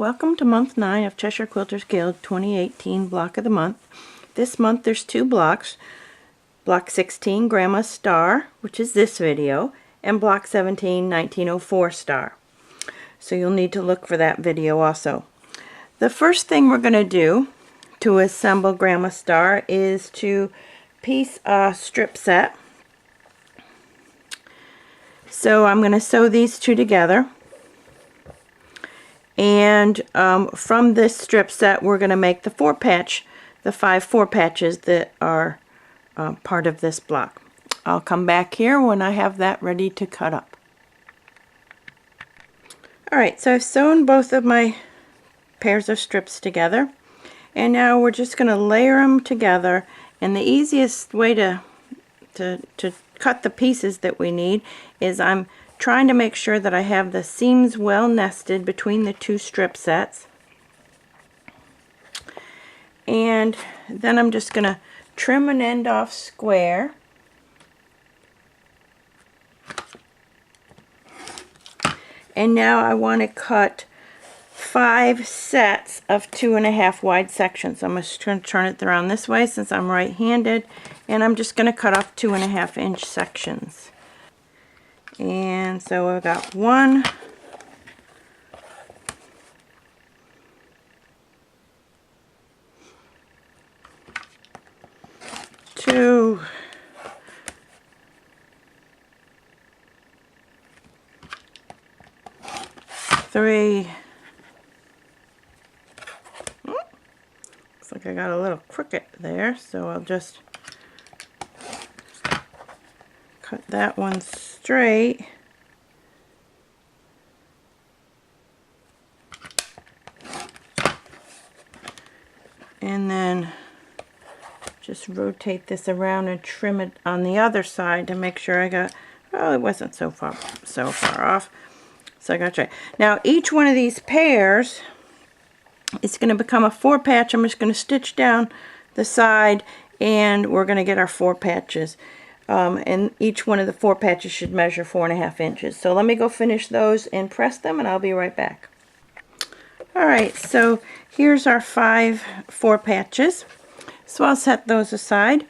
Welcome to month 9 of Cheshire Quilters Guild 2018 block of the month. This month there's 2 blocks. Block 16, Grandma's Star, which is this video, and block 17, 1904 Star. So you'll need to look for that video also. The first thing we're going to do to assemble Grandma's Star is to piece a strip set. So I'm going to sew these two together. And from this strip set we're going to make the 4-patch, the 5 4-patches that are part of this block. I'll come back here when I have that ready to cut up. Alright, so I've sewn both of my pairs of strips together, and now we're just going to layer them together, and the easiest way to cut the pieces that we need is I'm trying to make sure that I have the seams well nested between the 2 strip sets. And then I'm just going to trim an end off square. And now I want to cut 5 sets of 2.5 wide sections. I'm going to turn it around this way since I'm right-handed, and I'm just going to cut off 2.5 inch sections. And so I've got 1, 2, 3. Looks like I got a little crooked there, so I'll just cut that one straight. And then just rotate this around and trim it on the other side to make sure I got, well, it wasn't so far off. So I got you. Now each one of these pairs is going to become a 4-patch. I'm just going to stitch down the side and we're going to get our 4 patches. And each one of the 4 patches should measure 4.5 inches. So let me go finish those and press them, and I'll be right back. Alright, so here's our 5 4 patches. So I'll set those aside.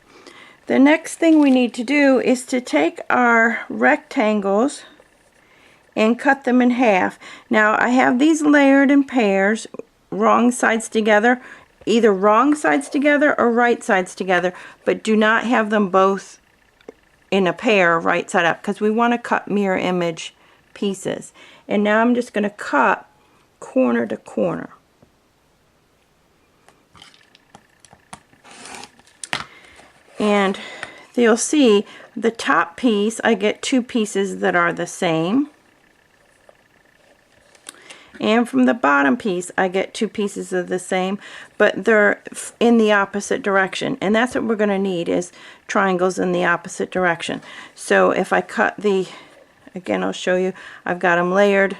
The next thing we need to do is to take our rectangles and cut them in half. Now I have these layered in pairs, wrong sides together, either wrong sides together or right sides together, but do not have them both in a pair right side up, because we want to cut mirror image pieces. And now I'm just going to cut corner to corner. And you'll see the top piece, I get 2 pieces that are the same. And from the bottom piece I get 2 pieces of the same, but they're in the opposite direction, and that's what we're going to need, is triangles in the opposite direction. So if I cut the, again I'll show you, I've got them layered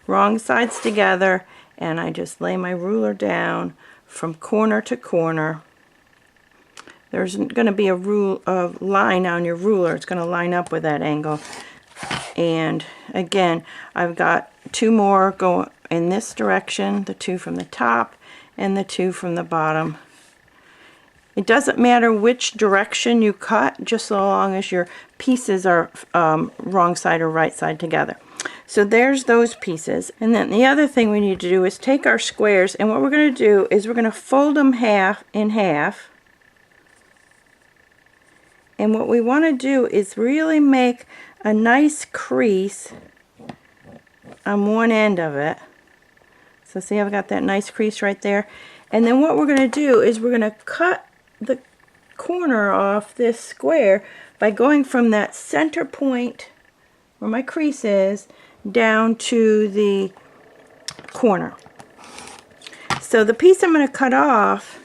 wrong sides together, and I just lay my ruler down from corner to corner. There's going to be a line on your ruler, it's going to line up with that angle. And again, I've got 2 more going in this direction, the 2 from the top and the 2 from the bottom. It doesn't matter which direction you cut, just so long as your pieces are wrong side or right side together. So there's those pieces. And then the other thing we need to do is take our squares, and what we're going to do is we're going to fold them in half. And what we want to do is really make a nice crease on one end of it. So see, I've got that nice crease right there. And then what we're going to do is we're going to cut the corner off this square by going from that center point where my crease is down to the corner. So the piece I'm going to cut off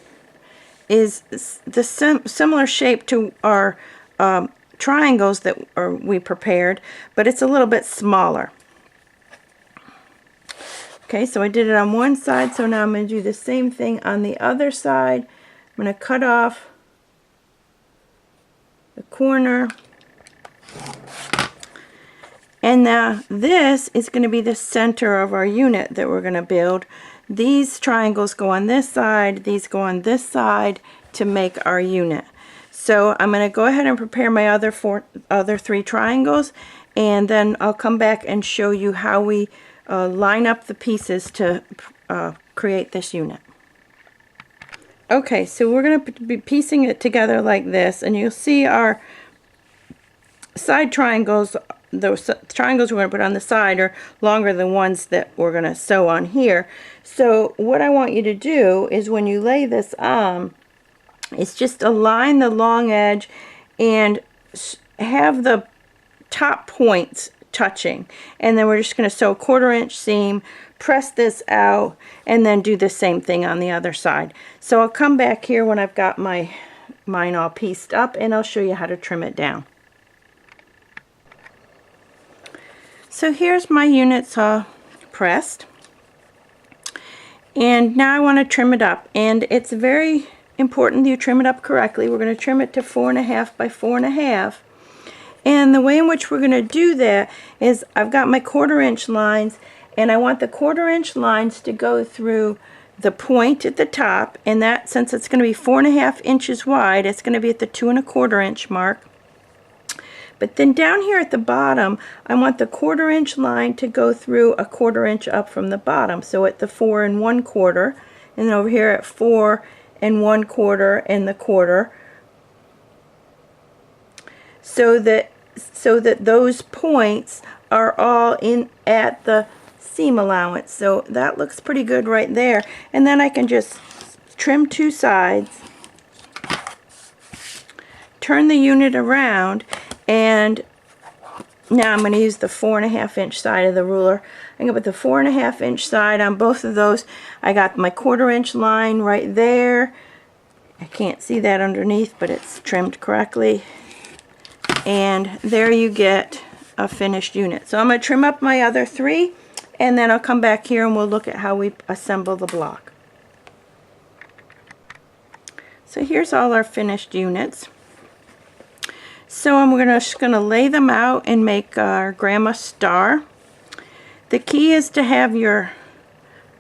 is the similar shape to our triangles that we prepared, but it's a little bit smaller. Okay, so I did it on one side, so now I'm going to do the same thing on the other side. I'm going to cut off the corner, and now this is going to be the center of our unit that we're going to build. these triangles go on this side, these go on this side to make our unit. So I'm going to go ahead and prepare my other three triangles, and then I'll come back and show you how we line up the pieces to create this unit. Okay, so we're going to be piecing it together like this, and you'll see our side triangles, those triangles we're going to put on the side are longer than ones that we're going to sew on here. So what I want you to do is when you lay this on, is just align the long edge and have the top points touching, and then we're just going to sew a 1/4 inch seam, press this out, and then do the same thing on the other side. So I'll come back here when I've got mine all pieced up, and I'll show you how to trim it down. So here's my units all pressed, and now I want to trim it up, and it's very important that you trim it up correctly. We're going to trim it to 4.5 by 4.5, and the way in which we're going to do that is I've got my 1/4 inch lines, and I want the 1/4 inch lines to go through the point at the top, and that, since it's going to be 4.5 inches wide, it's going to be at the 2.25 inch mark. But then down here at the bottom, I want the 1/4 inch line to go through a 1/4 inch up from the bottom. So at the 4 1/4, and then over here at 4 1/4 and the 1/4, so that those points are all in at the seam allowance. So that looks pretty good right there. And then I can just trim two sides, turn the unit around, and now I'm going to use the 4.5 inch side of the ruler. I'm going to put the 4.5 inch side on both of those. I got my 1/4 inch line right there. I can't see that underneath, but it's trimmed correctly. And there you get a finished unit. So I'm going to trim up my other three, and then I'll come back here and we'll look at how we assemble the block. So here's all our finished units. So I'm just going to lay them out and make our grandma star. The key is to have your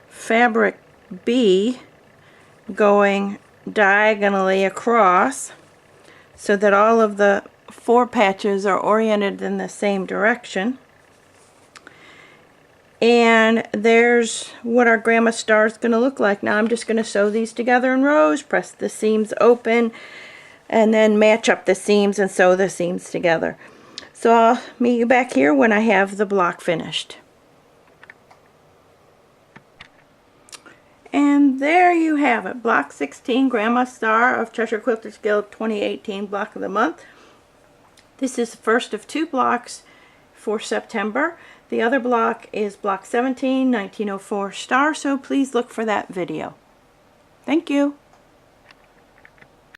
fabric B going diagonally across so that all of the 4 patches are oriented in the same direction. And there's what our grandma star is going to look like. Now I'm just going to sew these together in rows, press the seams open, and then match up the seams and sew the seams together. So I'll meet you back here when I have the block finished. And there you have it, Block 16, Grandma Star of Cheshire Quilters Guild 2018 Block of the Month. This is the first of 2 blocks for September. The other block is Block 17, 1904 Star, so please look for that video. Thank you.